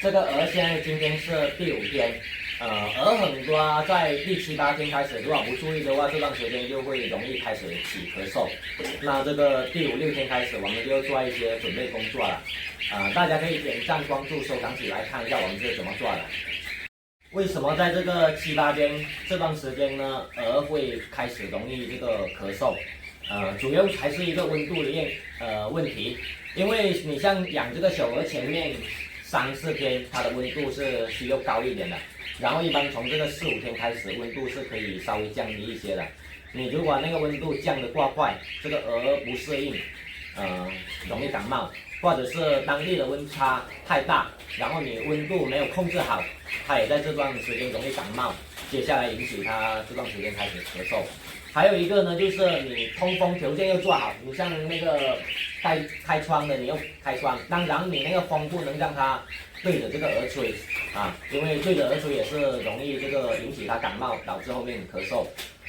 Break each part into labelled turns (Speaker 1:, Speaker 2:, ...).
Speaker 1: 这个鹅现在今天是第5天，鹅很多在第7、8天开始，如果不注意的话，这段时间就会容易开始起咳嗽。那这个第5、6天开始，我们就做一些准备工作了。大家可以点赞、关注、收藏起来，看一下我们是怎么做的。为什么在这个7、8天这段时间呢，鹅会开始容易这个咳嗽？主要还是一个温度的问题，因为你像养这个小鹅，前面3、4天它的温度是需要高一点的，然后一般从这个4、5天开始，温度是可以稍微降低一些的。你如果那个温度降得过快，这个鹅不适应，容易感冒，或者是当地的温差太大，然后你温度没有控制好，它也在这段时间容易感冒，接下来引起它这段时间开始咳嗽。还有一个呢，就是你通风条件要做好，你像那个开窗的，你要开窗，当然你那个风不能让它对着这个鹅吹因为对着鹅吹也是容易这个引起它感冒，导致后面咳嗽。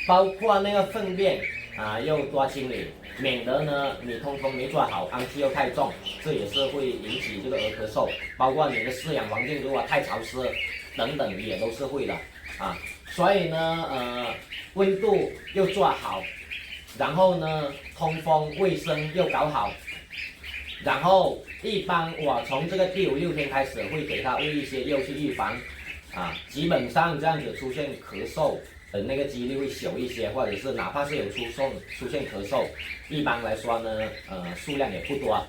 Speaker 1: 包括那个粪便要多清理，免得呢你通风没做好，氨气又太重，这也是会引起这个鹅咳嗽。包括你的饲养环境如果太潮湿等等，也都是会的所以呢，温度又做好，然后呢，通风卫生又搞好，然后一般我从这个第5、6天开始会给它喂一些药去预防，基本上这样子出现咳嗽的那个几率会小一些，或者是哪怕是有出现咳嗽，一般来说呢，数量也不多。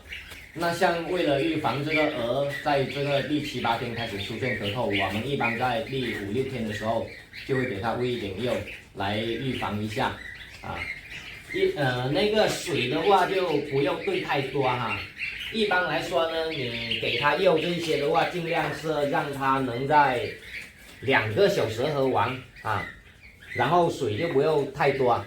Speaker 1: 那像为了预防这个鹅在这个第7、8天开始出现咳嗽，我们一般在第5、6天的时候就会给它喂一点药来预防一下那个水的话就不要兑太多一般来说呢，你给它药这些的话，尽量是让它能在2个小时喝完然后水就不要太多